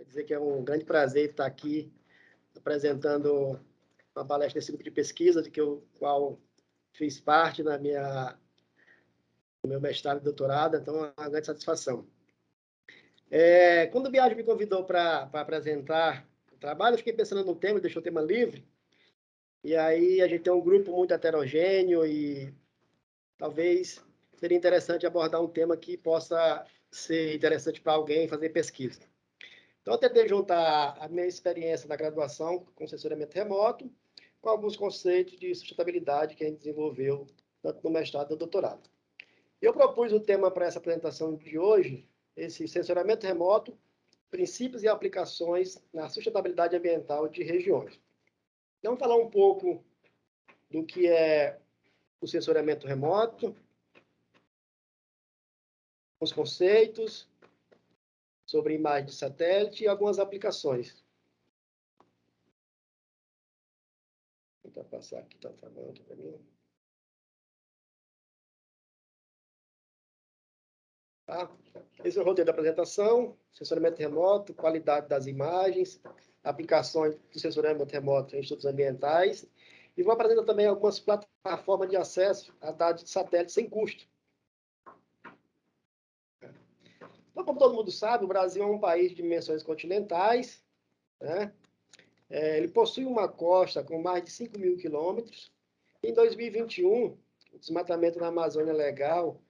Quer dizer que é um grande prazer estar aqui apresentando uma palestra desse grupo de pesquisa, de qual fiz parte no meu mestrado e doutorado, então é uma grande satisfação. Quando o Biagi me convidou para apresentar o trabalho, eu fiquei pensando no tema, deixou o tema livre, e aí a gente tem um grupo muito heterogêneo e talvez seria interessante abordar um tema que possa ser interessante para alguém fazer pesquisa. Então, eu tentei juntar a minha experiência da graduação com censuramento remoto com alguns conceitos de sustentabilidade que a gente desenvolveu tanto no mestrado quanto no doutorado. Eu propus o tema para essa apresentação de hoje, esse censuramento remoto, princípios e aplicações na sustentabilidade ambiental de regiões. Então, vamos falar um pouco do que é o censuramento remoto, os conceitos, sobre imagem de satélite e algumas aplicações. Vou tentar passar aqui, está falando aqui para mim. Tá? Esse é o roteiro da apresentação, censuramento remoto, qualidade das imagens, aplicações do censuramento remoto em estudos ambientais, e vou apresentar também algumas plataformas de acesso a dados de satélite sem custo. Então, como todo mundo sabe, o Brasil é um país de dimensões continentais, né? Ele possui uma costa com mais de 5.000 quilômetros. Em 2021, o desmatamento na Amazônia legal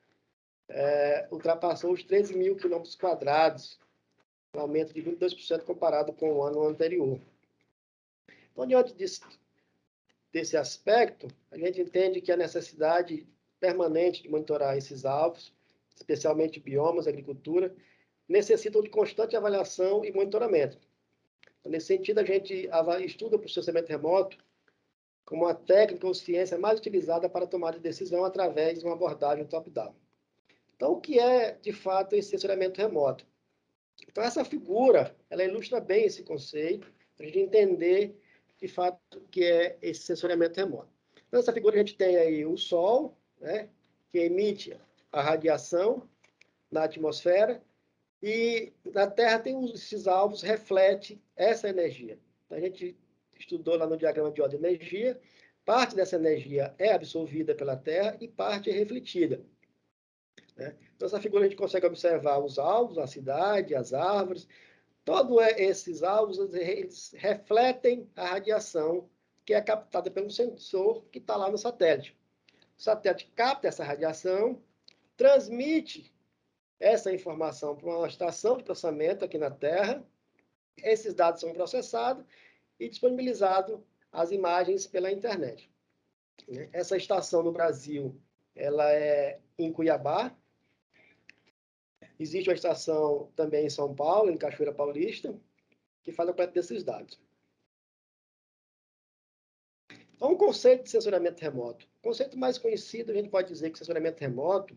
ultrapassou os 13.000 quilômetros quadrados, um aumento de 22% comparado com o ano anterior. Então, diante desse aspecto, a gente entende que a necessidade permanente de monitorar esses alvos, especialmente biomas, agricultura, necessitam de constante avaliação e monitoramento. Então, nesse sentido, a gente estuda o processamento remoto como a técnica ou ciência mais utilizada para tomar de decisão através de uma abordagem top-down. Então, o que é, de fato, esse censuramento remoto? Então, essa figura, ela ilustra bem esse conceito, para a gente entender, de fato, o que é esse sensoriamento remoto. Então, nessa figura, a gente tem aí o Sol, né, que emite a radiação na atmosfera, e na Terra tem esses alvos, reflete essa energia. Então, a gente estudou lá no diagrama de ordem de energia, parte dessa energia é absorvida pela Terra e parte é refletida. Né? Então, essa figura a gente consegue observar os alvos, a cidade, as árvores. Todos esses alvos eles refletem a radiação que é captada pelo sensor que está lá no satélite. O satélite capta essa radiação, transmite essa informação para uma estação de processamento aqui na Terra. Esses dados são processados e disponibilizados as imagens pela internet. Essa estação no Brasil, ela é em Cuiabá. Existe uma estação também em São Paulo, em Cachoeira Paulista, que faz a coleta desses dados. Então, o conceito de sensoriamento remoto. O conceito mais conhecido, a gente pode dizer que sensoriamento remoto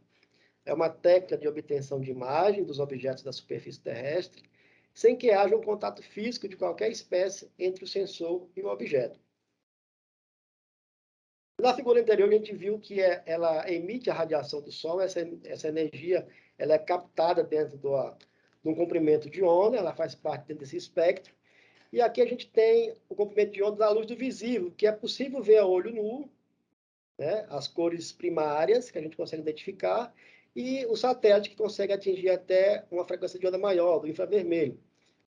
é uma técnica de obtenção de imagem dos objetos da superfície terrestre, sem que haja um contato físico de qualquer espécie entre o sensor e o objeto. Na figura anterior, a gente viu que ela emite a radiação do Sol, essa energia ela é captada dentro de um comprimento de onda, ela faz parte desse espectro. E aqui a gente tem o comprimento de onda da luz do visível, que é possível ver a olho nu, né, as cores primárias que a gente consegue identificar, e o satélite que consegue atingir até uma frequência de onda maior, do infravermelho.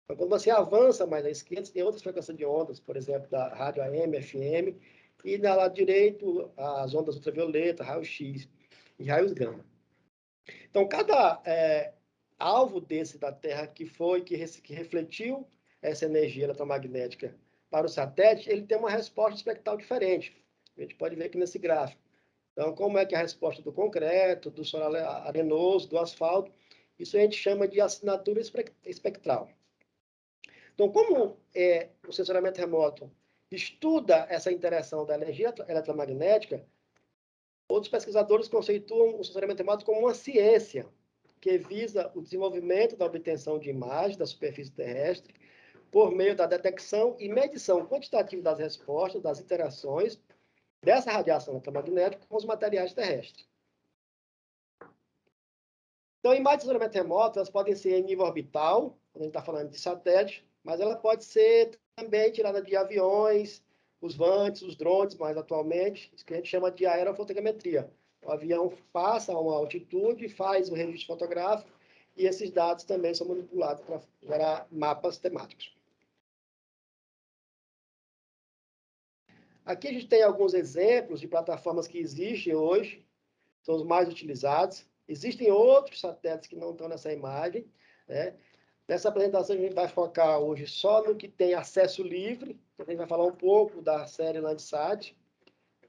Então, quando você avança mais à esquerda, você tem outras frequências de ondas, por exemplo, da rádio AM, FM, e do lado direito, as ondas ultravioleta, raio-x e raios gama. Então, cada alvo desse da Terra que refletiu essa energia eletromagnética para o satélite, ele tem uma resposta espectral diferente. A gente pode ver aqui nesse gráfico. Então, como é que é a resposta do concreto, do solo arenoso, do asfalto? Isso a gente chama de assinatura espectral. Então, como o sensoramento remoto estuda essa interação da energia eletromagnética, outros pesquisadores conceituam o sensoramento remoto como uma ciência que visa o desenvolvimento da obtenção de imagens da superfície terrestre por meio da detecção e medição quantitativa das respostas, das interações dessa radiação eletromagnética com os materiais terrestres. Então, imagens de monitoramento remoto, elas podem ser em nível orbital, quando a gente está falando de satélite, mas ela pode ser também tirada de aviões, os VANTs, os drones, mais atualmente, isso que a gente chama de aerofotogrametria. O avião passa a uma altitude, faz o registro fotográfico, e esses dados também são manipulados para gerar mapas temáticos. Aqui a gente tem alguns exemplos de plataformas que existem hoje, são os mais utilizados. Existem outros satélites que não estão nessa imagem, né? Nessa apresentação, a gente vai focar hoje só no que tem acesso livre. A gente vai falar um pouco da série Landsat,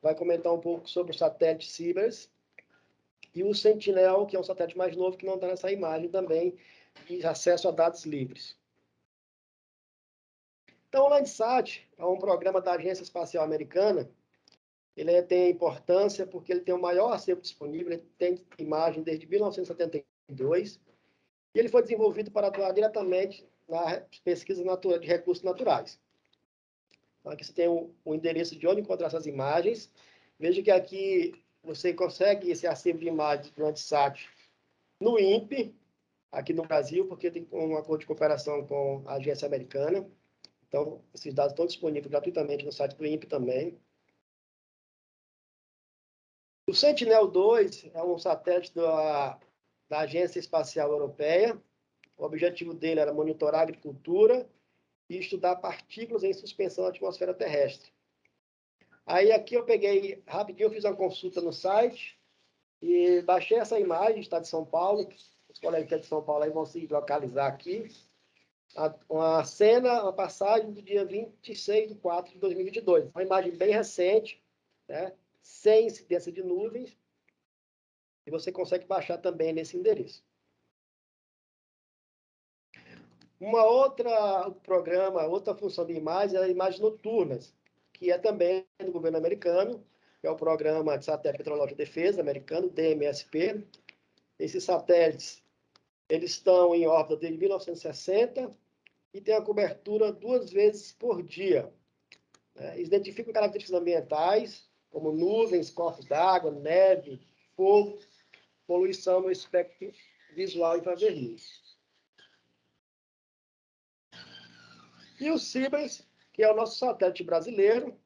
vai comentar um pouco sobre o satélite Sibers e o Sentinel, que é um satélite mais novo que não está nessa imagem também, de acesso a dados livres. Então, o Landsat é um programa da Agência Espacial Americana. Ele tem importância porque ele tem o maior acervo disponível, ele tem imagem desde 1972, e ele foi desenvolvido para atuar diretamente na pesquisa de recursos naturais. Então, aqui você tem o endereço de onde encontrar essas imagens. Veja que aqui você consegue esse acervo de imagens do Landsat no INPE, aqui no Brasil, porque tem um acordo de cooperação com a agência americana. Então, esses dados estão disponíveis gratuitamente no site do INPE também. O Sentinel-2 é um satélite da Agência Espacial Europeia. O objetivo dele era monitorar a agricultura e estudar partículas em suspensão na atmosfera terrestre. Aí aqui eu peguei, rapidinho, eu fiz uma consulta no site e baixei essa imagem, está de São Paulo. Os colegas de São Paulo aí vão se localizar aqui. Uma cena, uma passagem do dia 26/4/2022. Uma imagem bem recente, né? Sem incidência de nuvens. E você consegue baixar também nesse endereço. Uma outra programa, outra função de imagem é imagens noturnas, que é também do governo americano, que é o Programa de Satélite Meteorológico de Defesa americano, DMSP. Esses satélites, eles estão em órbita desde 1960 e têm a cobertura 2 vezes por dia. Eles identificam características ambientais, como nuvens, corpos d'água, neve, fogo, poluição no espectro visual infravermelho. E o Sibers, que é o nosso satélite brasileiro,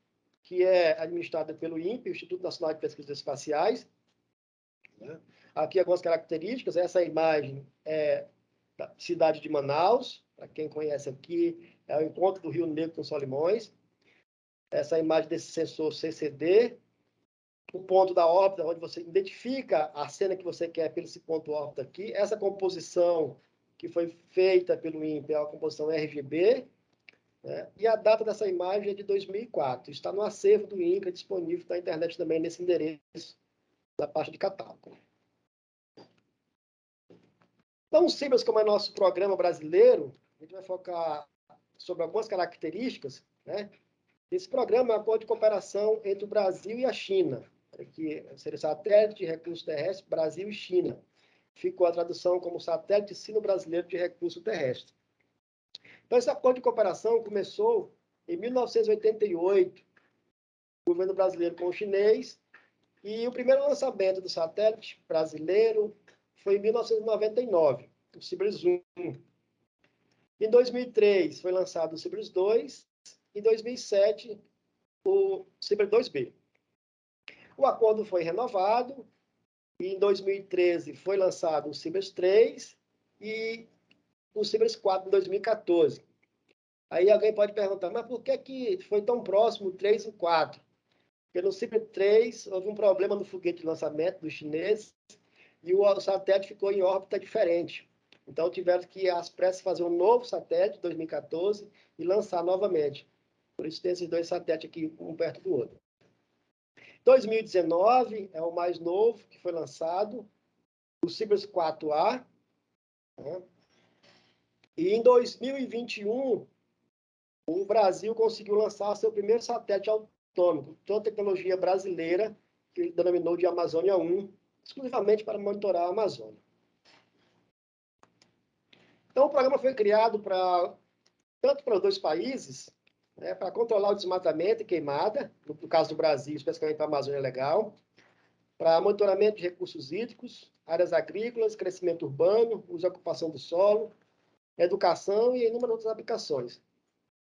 que é administrado pelo INPE, Instituto Nacional de Pesquisas Espaciais. Aqui algumas características. Essa imagem é da cidade de Manaus. Para quem conhece aqui, é o encontro do Rio Negro com Solimões. Essa imagem desse sensor CCD. O ponto da órbita, onde você identifica a cena que você quer pelo esse ponto órbita aqui. Essa composição que foi feita pelo INPE é uma composição RGB. E a data dessa imagem é de 2004. Está no acervo do INCRA, disponível na internet também, nesse endereço, na parte de catálogo. Então, o Sibers, como é nosso programa brasileiro, a gente vai focar sobre algumas características. Esse programa é um acordo de cooperação entre o Brasil e a China, que seria satélite de recursos terrestres Brasil e China. Ficou a tradução como satélite sino-brasileiro de recurso terrestre. Então, esse acordo de cooperação começou em 1988, o governo brasileiro com o chinês, e o primeiro lançamento do satélite brasileiro foi em 1999, o Sibers 1. Em 2003 foi lançado o Sibers 2, em 2007 o Sibers 2B. O acordo foi renovado, e em 2013 foi lançado o Sibers 3 e o Sibers 4 em 2014. Aí alguém pode perguntar, mas por que foi tão próximo o 3 e o 4? Porque no Sibers 3 houve um problema no foguete de lançamento dos chineses e o satélite ficou em órbita diferente. Então tiveram que, às pressas, fazer um novo satélite em 2014 e lançar novamente. Por isso tem esses dois satélites aqui, um perto do outro. 2019 é o mais novo que foi lançado, o Sibers 4A. E em 2021, o Brasil conseguiu lançar seu primeiro satélite autônomo, toda tecnologia brasileira, que ele denominou de Amazônia 1, exclusivamente para monitorar a Amazônia. Então, o programa foi criado tanto para os dois países, para controlar o desmatamento e queimada, no caso do Brasil, especificamente para a Amazônia Legal, para monitoramento de recursos hídricos, áreas agrícolas, crescimento urbano, uso e ocupação do solo, educação e inúmeras outras aplicações.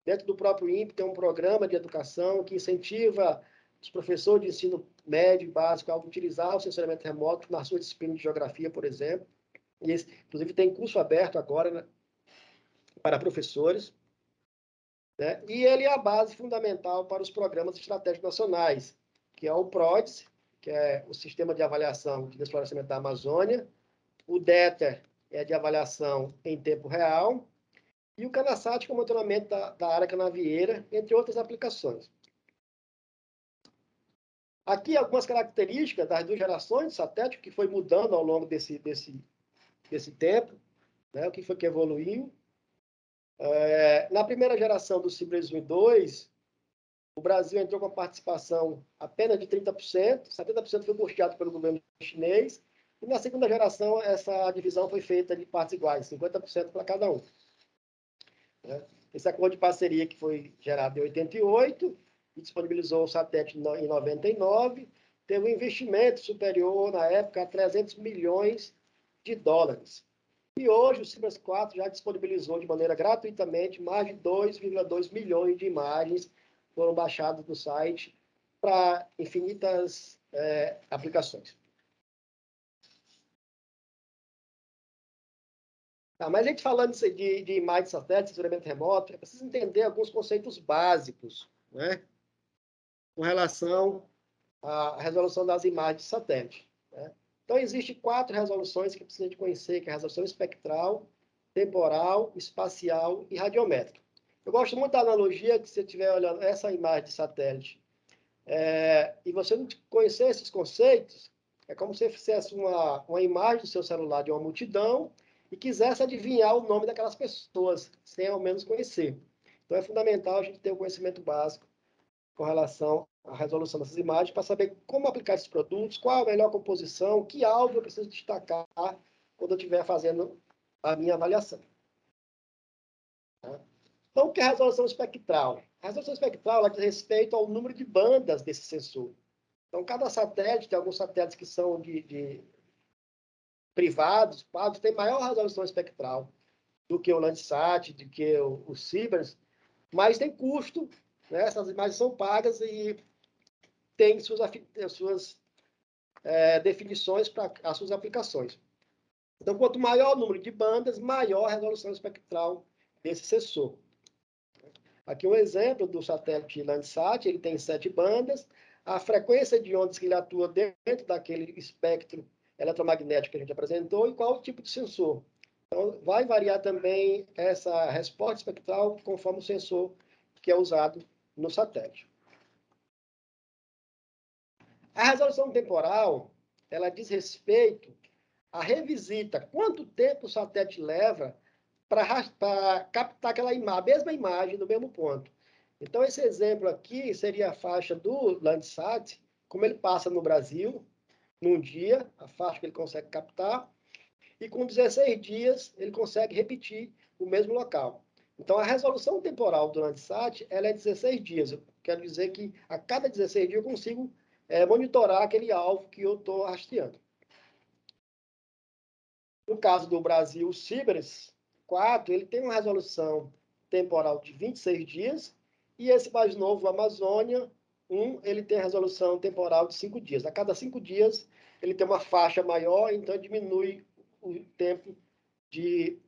Dentro do próprio INPE tem um programa de educação que incentiva os professores de ensino médio e básico a utilizar o sensoriamento remoto na sua disciplina de geografia, por exemplo. E inclusive, tem curso aberto agora, né, para professores. Né? E ele é a base fundamental para os programas estratégicos nacionais, que é o PRODES, que é o Sistema de Avaliação de Desflorestamento da Amazônia, o DETER, é de avaliação em tempo real, e o CANASAT, que é o monitoramento da área canavieira, entre outras aplicações. Aqui algumas características das duas gerações de satélite, que foi mudando ao longo desse tempo, né? O que foi que evoluiu. Na primeira geração do Cibers 1 e 2, o Brasil entrou com a participação apenas de 30%, 70% foi custeado pelo governo chinês, e na segunda geração essa divisão foi feita de partes iguais, 50% para cada um. Né? Esse acordo de parceria que foi gerado em 88 e disponibilizou o satélite em 99, teve um investimento superior, na época, a 300 milhões de dólares. E hoje o Cibers 4 já disponibilizou de maneira gratuitamente mais de 2,2 milhões de imagens foram baixadas do site para infinitas aplicações. Tá, mas a gente falando de imagem de satélite, sensoramento remoto, é preciso entender alguns conceitos básicos, né, com relação à resolução das imagens de satélite. Né? Então, existem 4 resoluções que precisa de conhecer, que é a resolução espectral, temporal, espacial e radiométrica. Eu gosto muito da analogia que, se você estiver olhando essa imagem de satélite e você não conhecer esses conceitos, é como se você fizesse uma imagem do seu celular de uma multidão e quisesse adivinhar o nome daquelas pessoas, sem ao menos conhecer. Então, é fundamental a gente ter o conhecimento básico com relação à resolução dessas imagens, para saber como aplicar esses produtos, qual a melhor composição, que alvo eu preciso destacar quando eu estiver fazendo a minha avaliação. Tá? Então, o que é a resolução espectral? A resolução espectral ela diz respeito ao número de bandas desse sensor. Então, cada satélite, tem alguns satélites que são de privados, pagos, tem maior resolução espectral do que o Landsat, do que o Cibers, mas tem custo, né? Essas imagens são pagas e tem suas definições para as suas aplicações. Então, quanto maior o número de bandas, maior a resolução espectral desse sensor. Aqui um exemplo do satélite Landsat, ele tem 7 bandas, a frequência de ondas que ele atua dentro daquele espectro eletromagnético que a gente apresentou e qual o tipo de sensor. Então, vai variar também essa resposta espectral conforme o sensor que é usado no satélite. A resolução temporal, ela diz respeito à revisita. Quanto tempo o satélite leva para captar aquela imagem, a mesma imagem do mesmo ponto. Então, esse exemplo aqui seria a faixa do Landsat, como ele passa no Brasil, num dia, a faixa que ele consegue captar, e com 16 dias ele consegue repetir o mesmo local. Então, a resolução temporal do Landsat ela é 16 dias. Eu quero dizer que a cada 16 dias eu consigo monitorar aquele alvo que eu estou rastreando. No caso do Brasil, o Cibers 4, ele tem uma resolução temporal de 26 dias, e esse mais novo, o Amazônia 1, ele tem a resolução temporal de 5 dias. A cada 5 dias, ele tem uma faixa maior, então diminui o tempo de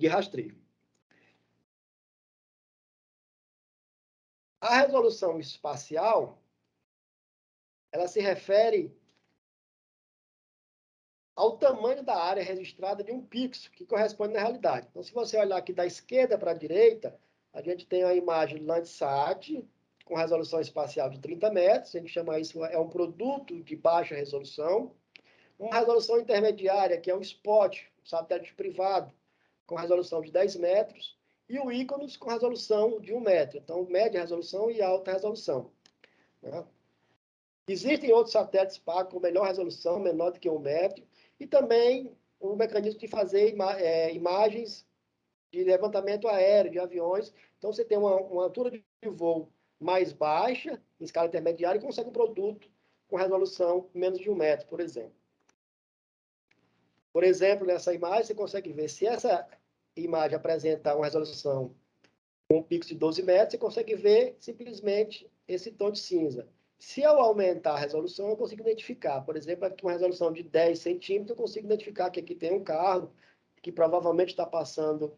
rastreio. A resolução espacial, ela se refere ao tamanho da área registrada de um pixel, que corresponde na realidade. Então, se você olhar aqui da esquerda para a direita, a gente tem a imagem Landsat, com resolução espacial de 30 metros, a gente chama isso, é um produto de baixa resolução. Uma resolução intermediária, que é o SPOT, satélite privado, com resolução de 10 metros, e o ICONOS com resolução de 1 metro. Então, média resolução e alta resolução. Né? Existem outros satélites pagos com melhor resolução, menor do que 1 metro, e também o mecanismo de fazer imagens de levantamento aéreo, de aviões. Então, você tem uma altura de voo mais baixa, em escala intermediária, e consegue um produto com resolução menos de 1 metro, por exemplo. Por exemplo, nessa imagem, você consegue ver se essa imagem apresenta uma resolução com um pixel de 12 metros, você consegue ver simplesmente esse tom de cinza. Se eu aumentar a resolução, eu consigo identificar. Por exemplo, aqui uma resolução de 10 centímetros, eu consigo identificar que aqui tem um carro, que provavelmente está passando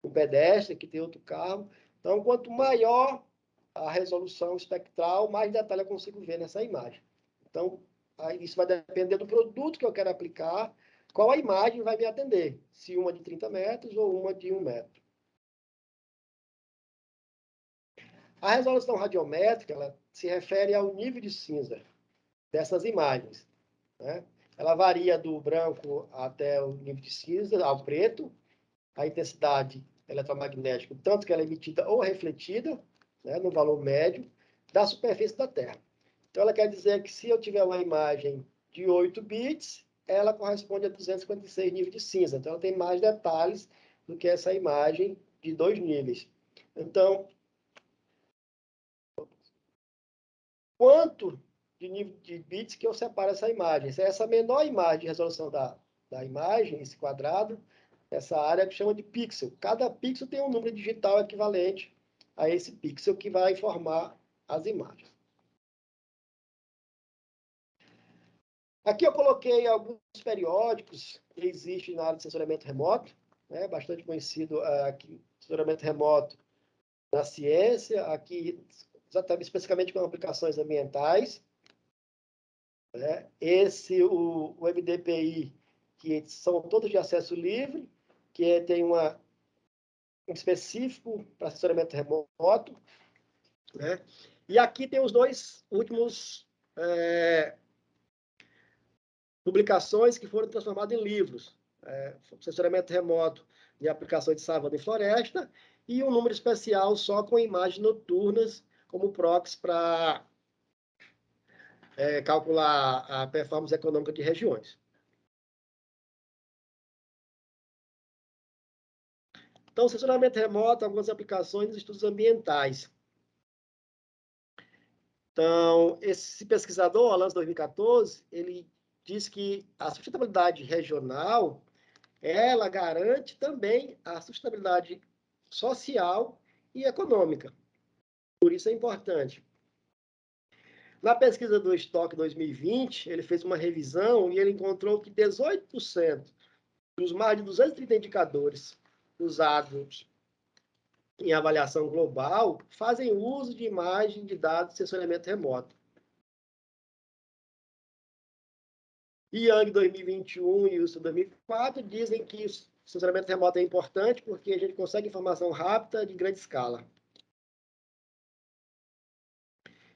um pedestre, que tem outro carro. Então, quanto maior a resolução espectral, mais detalhe eu consigo ver nessa imagem. Então, isso vai depender do produto que eu quero aplicar, qual a imagem vai me atender, se uma de 30 metros ou uma de 1 metro. A resolução radiométrica, ela se refere ao nível de cinza dessas imagens, né? Ela varia do branco até o nível de cinza, ao preto, a intensidade eletromagnética, tanto que ela é emitida ou refletida, né, no valor médio da superfície da Terra. Então, ela quer dizer que se eu tiver uma imagem de 8 bits, ela corresponde a 256 níveis de cinza. Então, ela tem mais detalhes do que essa imagem de 2 níveis. Então, quanto de nível de bits que eu separo essa imagem? Se é essa menor imagem de resolução da imagem, esse quadrado, essa área que chama de pixel. Cada pixel tem um número digital equivalente a esse pixel que vai formar as imagens. Aqui eu coloquei alguns periódicos que existem na área de sensoriamento remoto, né, bastante conhecido aqui, sensoriamento remoto na ciência, aqui exatamente, especificamente com aplicações ambientais. Né? O MDPI, que são todos de acesso livre, que tem um específico para sensoriamento remoto. Né? E aqui tem os dois últimos publicações que foram transformadas em livros. Sensoriamento remoto de aplicações de savana e floresta, e um número especial só com imagens noturnas como proxy para calcular a performance econômica de regiões. Então, sensoriamento remoto, algumas aplicações de estudos ambientais. Então, esse pesquisador, Alans 2014, ele diz que a sustentabilidade regional, ela garante também a sustentabilidade social e econômica. Por isso é importante. Na pesquisa do Stock 2020, ele fez uma revisão e ele encontrou que 18% dos mais de 230 indicadores usados em avaliação global fazem uso de imagem de dados de sensoriamento remoto. Yang 2021 e USO 2004 dizem que o sensoriamento remoto é importante porque a gente consegue informação rápida de grande escala.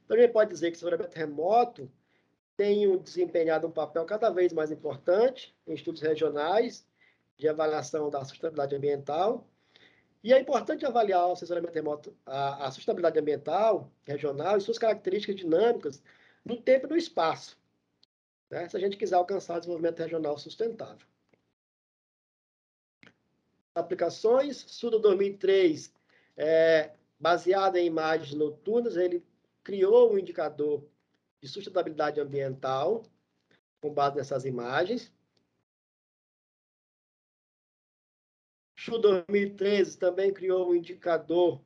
Então, a gente pode dizer que o sensoriamento remoto tem desempenhado um papel cada vez mais importante em estudos regionais de avaliação da sustentabilidade ambiental. E é importante avaliar o sensoriamento remoto, a sustentabilidade ambiental regional e suas características dinâmicas no tempo e no espaço, né? Se a gente quiser alcançar o desenvolvimento regional sustentável. Aplicações, Suda 2003, baseado em imagens noturnas, ele criou um indicador de sustentabilidade ambiental com base nessas imagens. Chu 2013 também criou um indicador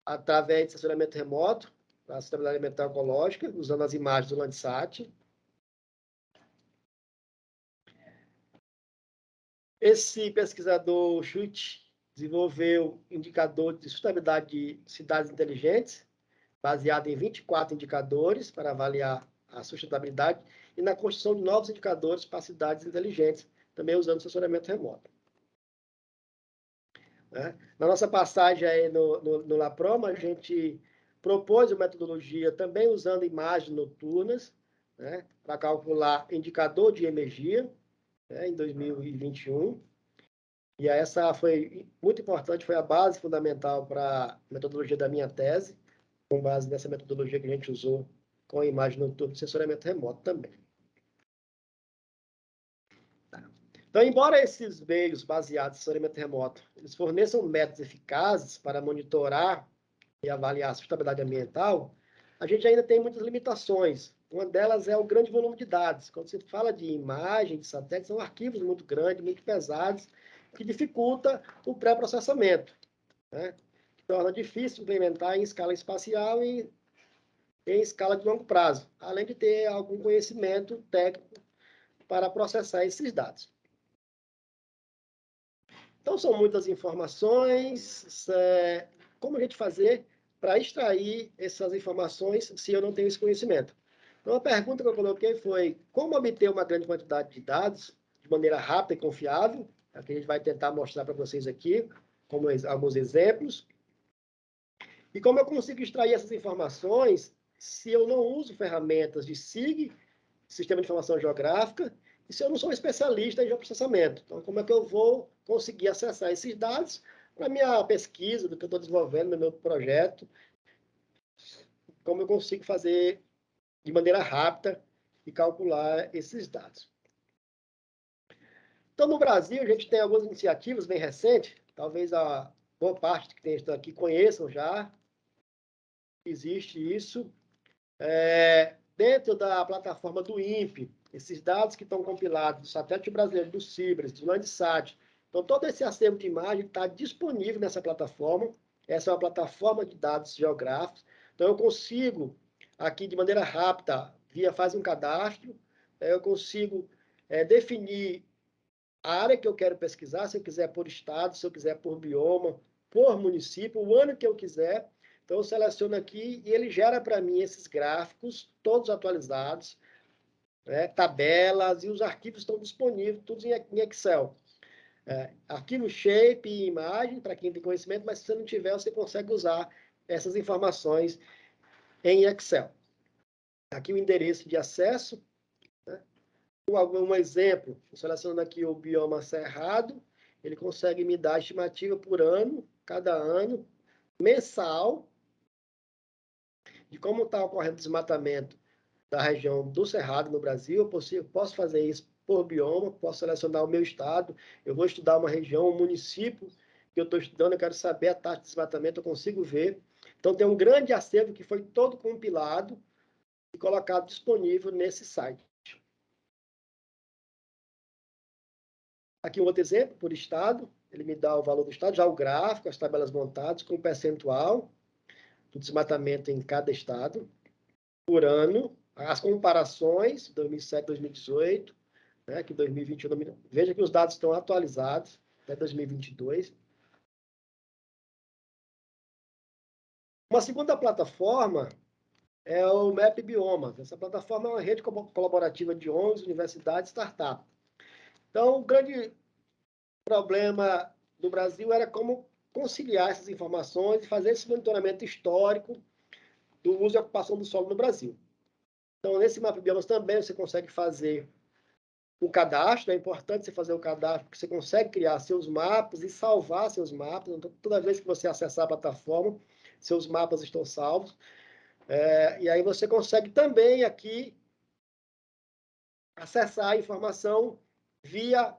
através de sensoriamento remoto para a sustentabilidade ambiental ecológica, usando as imagens do Landsat. Esse pesquisador Schultz desenvolveu indicador de sustentabilidade de cidades inteligentes, baseado em 24 indicadores para avaliar a sustentabilidade e na construção de novos indicadores para cidades inteligentes, também usando sensoriamento remoto. Né? Na nossa passagem aí no LAPROMA, a gente propôs uma metodologia também usando imagens noturnas, né, para calcular indicador de energia, né, em 2021. E essa foi muito importante, foi a base fundamental para a metodologia da minha tese, com base nessa metodologia que a gente usou com a imagem noturna de sensoriamento remoto também. Então, embora esses meios baseados em sensoriamento remoto eles forneçam métodos eficazes para monitorar e avaliar a sustentabilidade ambiental, a gente ainda tem muitas limitações. Uma delas é o grande volume de dados. Quando se fala de imagem, de satélite, são arquivos muito grandes, muito pesados, que dificulta o pré-processamento, né? Torna difícil implementar em escala espacial e em escala de longo prazo, além de ter algum conhecimento técnico para processar esses dados. Então, são muitas informações. Como a gente fazer para extrair essas informações se eu não tenho esse conhecimento? Então, a pergunta que eu coloquei foi como obter uma grande quantidade de dados de maneira rápida e confiável. Aqui a gente vai tentar mostrar para vocês aqui como alguns exemplos. E como eu consigo extrair essas informações se eu não uso ferramentas de SIG, Sistema de Informação Geográfica, e se eu não sou um especialista em geoprocessamento? Então, como é que eu vou conseguir acessar esses dados para a minha pesquisa, do que eu estou desenvolvendo no meu projeto? Como eu consigo fazer de maneira rápida e calcular esses dados? Então, no Brasil, a gente tem algumas iniciativas bem recentes, talvez a boa parte que tem aqui conheçam já, existe isso. Dentro da plataforma do INPE, esses dados que estão compilados do satélite brasileiro, do CIBRES, do Landsat, então todo esse acervo de imagem está disponível nessa plataforma. Essa é uma plataforma de dados geográficos. Então eu consigo, aqui de maneira rápida, faz um cadastro, eu consigo definir a área que eu quero pesquisar, se eu quiser por estado, se eu quiser por bioma, por município, o ano que eu quiser. Então, eu seleciono aqui e ele gera para mim esses gráficos, todos atualizados, né, tabelas, e os arquivos estão disponíveis, todos em Excel. Arquivo shape e imagem, para quem tem conhecimento, mas se você não tiver, você consegue usar essas informações em Excel. Aqui o endereço de acesso, né? Um exemplo, selecionando aqui o bioma cerrado, ele consegue me dar a estimativa por ano, cada ano, mensal, de como está ocorrendo o desmatamento da região do Cerrado no Brasil. Eu posso fazer isso por bioma, posso selecionar o meu estado, eu vou estudar uma região, um município que eu estou estudando, eu quero saber a taxa de desmatamento, eu consigo ver. Então, tem um grande acervo que foi todo compilado e colocado disponível nesse site. Aqui um outro exemplo, por estado, ele me dá o valor do estado, já o gráfico, as tabelas montadas com percentual do desmatamento em cada estado, por ano, as comparações, 2007, 2018, né, que 2021, veja que os dados estão atualizados até 2022. Uma segunda plataforma é o Map Biomas. Essa plataforma é uma rede colaborativa de ONGs, universidades e startups. Então, o grande problema do Brasil era como conciliar essas informações e fazer esse monitoramento histórico do uso e ocupação do solo no Brasil. Então, nesse Map Biomas também você consegue fazer o cadastro. É importante você fazer o cadastro, porque você consegue criar seus mapas e salvar seus mapas. Então, toda vez que você acessar a plataforma, seus mapas estão salvos. E aí você consegue também aqui acessar a informação via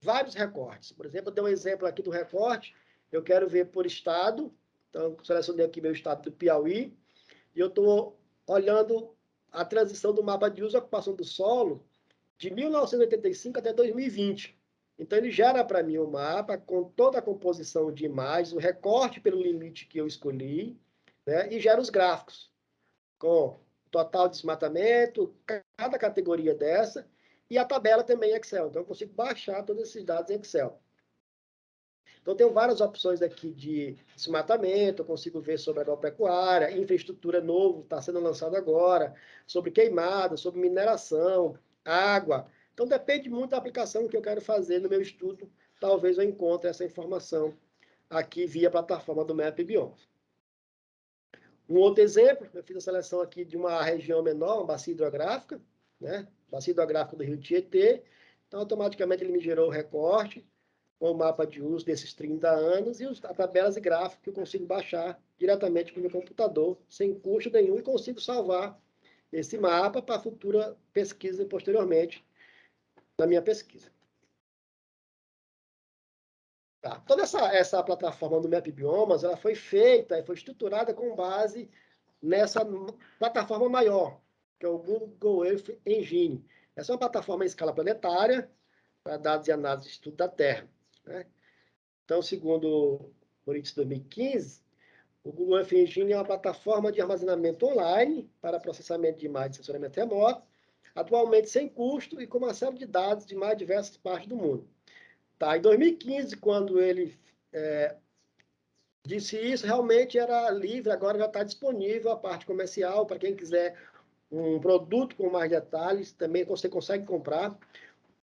vários recortes. Por exemplo, eu dei um exemplo aqui do recorte, eu quero ver por estado, então selecionei aqui meu estado do Piauí, e eu estou olhando a transição do mapa de uso e ocupação do solo de 1985 até 2020. Então, ele gera para mim o mapa com toda a composição de imagens, o recorte pelo limite que eu escolhi, né, e gera os gráficos, com total desmatamento, cada categoria dessa, e a tabela também em Excel. Então, eu consigo baixar todos esses dados em Excel. Então, tenho várias opções aqui de desmatamento, eu consigo ver sobre agropecuária, infraestrutura novo, está sendo lançado agora, sobre queimada, sobre mineração, água. Então, depende muito da aplicação que eu quero fazer no meu estudo. Talvez eu encontre essa informação aqui via plataforma do Map Biomas. Um outro exemplo, eu fiz a seleção aqui de uma região menor, uma bacia hidrográfica, né? Bacia hidrográfica do Rio Tietê. Então, automaticamente, ele me gerou o recorte com o mapa de uso desses 30 anos e as tabelas e gráficos que eu consigo baixar diretamente com o meu computador, sem custo nenhum, e consigo salvar esse mapa para futura pesquisa posteriormente na minha pesquisa. Tá. Toda essa plataforma do Map Biomas, ela foi feita e foi estruturada com base nessa plataforma maior, que é o Google Earth Engine. Essa é uma plataforma em escala planetária para dados e análise de estudo da Terra, né? Então, segundo o NITS 2015, o Google Earth Engine é uma plataforma de armazenamento online para processamento de imagens de sensoramento remoto, atualmente sem custo e com uma série de dados de mais diversas partes do mundo. Tá, em 2015, quando ele disse isso, realmente era livre, agora já está disponível a parte comercial, para quem quiser um produto com mais detalhes, também você consegue comprar.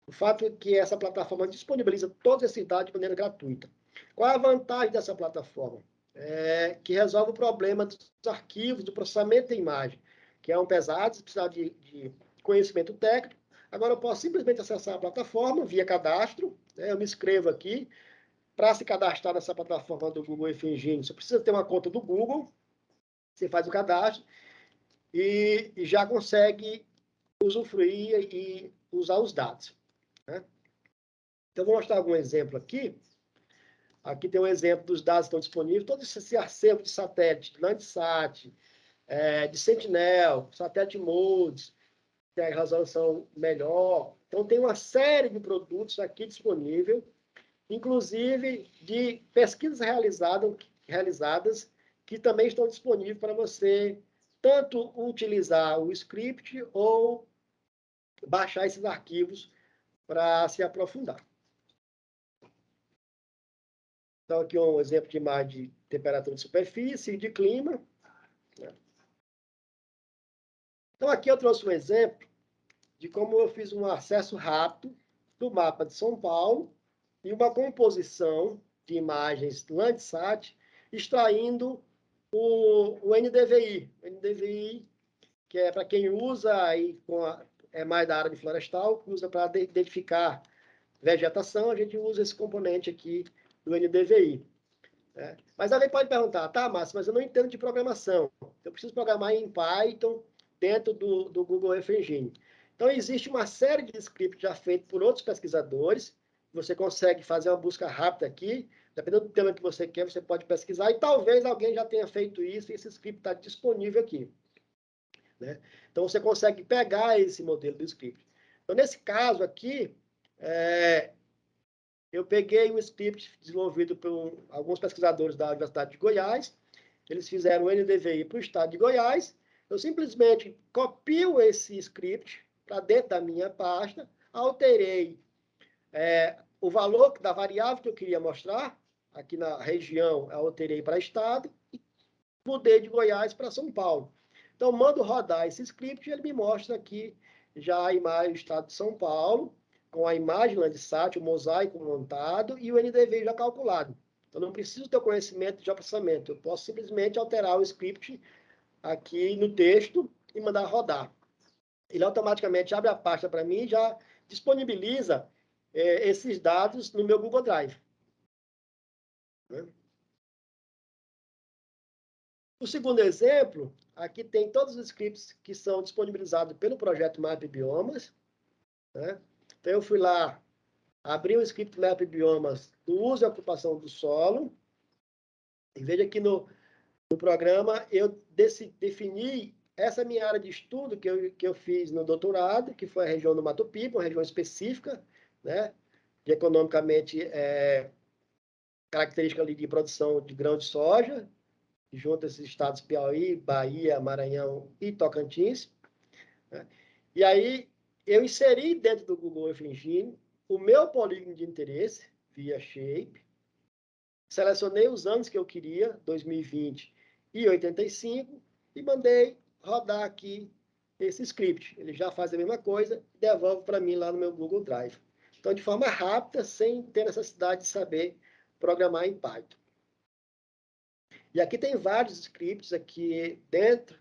O fato é que essa plataforma disponibiliza todos esses dados de maneira gratuita. Qual é a vantagem dessa plataforma? É que resolve o problema dos arquivos, do processamento da imagem, que é um pesado, precisa de conhecimento técnico. Agora eu posso simplesmente acessar a plataforma via cadastro, né? Eu me inscrevo aqui. Para se cadastrar nessa plataforma do Google Earth Engine, você precisa ter uma conta do Google, você faz o cadastro e já consegue usufruir e usar os dados, né? Então, vou mostrar algum exemplo aqui. Aqui tem um exemplo dos dados que estão disponíveis. Todo esse acervo de satélite, de Landsat, de Sentinel, satélite Modes, tem a resolução melhor. Então, tem uma série de produtos aqui disponível, inclusive de pesquisas realizadas que também estão disponíveis para você tanto utilizar o script ou baixar esses arquivos para se aprofundar. Então, aqui um exemplo de imagem de temperatura de superfície e de clima. Então, aqui eu trouxe um exemplo de como eu fiz um acesso rápido do mapa de São Paulo e uma composição de imagens Landsat, extraindo o NDVI. O NDVI, que é para quem usa aí é mais da área de florestal, que usa para identificar vegetação, a gente usa esse componente aqui do NDVI. Né? Mas alguém pode perguntar, tá, Márcio, mas eu não entendo de programação. Eu preciso programar em Python dentro do Google Earth Engine. Então, existe uma série de scripts já feitos por outros pesquisadores. Você consegue fazer uma busca rápida aqui. Dependendo do tema que você quer, você pode pesquisar. E talvez alguém já tenha feito isso e esse script está disponível aqui. Né? Então, você consegue pegar esse modelo do script. Então, nesse caso aqui, eu peguei um script desenvolvido por alguns pesquisadores da Universidade de Goiás. Eles fizeram o NDVI para o estado de Goiás. Eu simplesmente copio esse script para dentro da minha pasta, alterei o valor da variável que eu queria mostrar. Aqui na região, eu alterei para estado e mudei de Goiás para São Paulo. Então, mando rodar esse script e ele me mostra aqui já a imagem do estado de São Paulo, com a imagem Landsat, o mosaico montado e o NDVI já calculado. Então, não preciso ter conhecimento de processamento. Eu posso simplesmente alterar o script aqui no texto e mandar rodar. Ele automaticamente abre a pasta para mim e já disponibiliza esses dados no meu Google Drive. Né? O segundo exemplo, aqui tem todos os scripts que são disponibilizados pelo projeto Map Biomas. Né? Então, eu fui lá, abri o script Map Biomas do uso e ocupação do solo. E veja que no programa eu defini essa minha área de estudo que eu fiz no doutorado, que foi a região do Mato Piba, uma região específica, né? De economicamente característica ali de produção de grão de soja, junto a esses estados Piauí, Bahia, Maranhão e Tocantins. Né? E aí eu inseri dentro do Google Earth Engine o meu polígono de interesse, via Shape, selecionei os anos que eu queria, 2020 e 85, e mandei rodar aqui esse script. Ele já faz a mesma coisa e devolve para mim lá no meu Google Drive. Então, de forma rápida, sem ter necessidade de saber programar em Python. E aqui tem vários scripts aqui dentro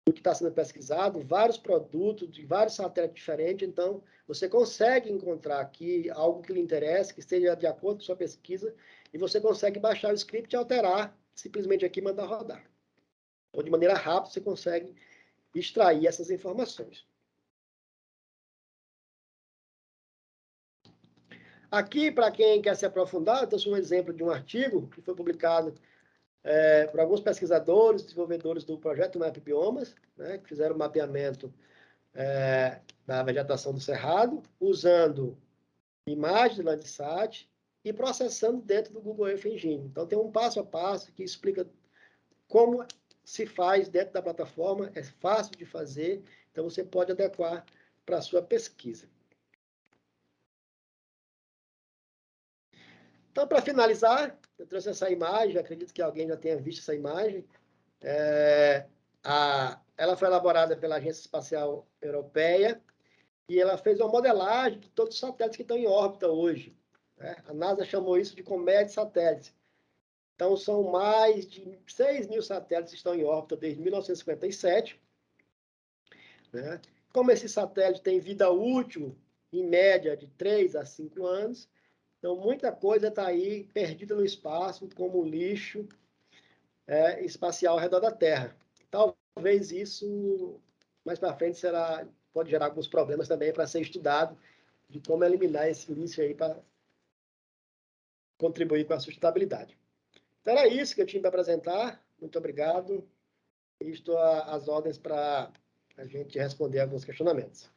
do que está sendo pesquisado, vários produtos de vários satélites diferentes. Então, você consegue encontrar aqui algo que lhe interesse, que esteja de acordo com a sua pesquisa, e você consegue baixar o script e alterar, simplesmente aqui mandar rodar. Então, de maneira rápida, você consegue extrair essas informações. Aqui, para quem quer se aprofundar, eu trouxe um exemplo de um artigo que foi publicado por alguns pesquisadores, desenvolvedores do projeto Map Biomas, né, que fizeram o mapeamento da vegetação do Cerrado, usando imagens do Landsat e processando dentro do Google Earth Engine. Então, tem um passo a passo que explica como se faz dentro da plataforma, é fácil de fazer, então você pode adequar para a sua pesquisa. Então, para finalizar, eu trouxe essa imagem, acredito que alguém já tenha visto essa imagem. Ela foi elaborada pela Agência Espacial Europeia e ela fez uma modelagem de todos os satélites que estão em órbita hoje. Né? A NASA chamou isso de colmeia de satélites. Então, são mais de 6 mil satélites que estão em órbita desde 1957. Né? Como esse satélite tem vida útil, em média, de 3 a 5 anos, então muita coisa está aí perdida no espaço, como lixo espacial ao redor da Terra. Talvez isso, mais para frente, pode gerar alguns problemas também para ser estudado, de como eliminar esse lixo aí para contribuir com a sustentabilidade. Então, era isso que eu tinha para apresentar. Muito obrigado. E estou às ordens para a gente responder alguns questionamentos.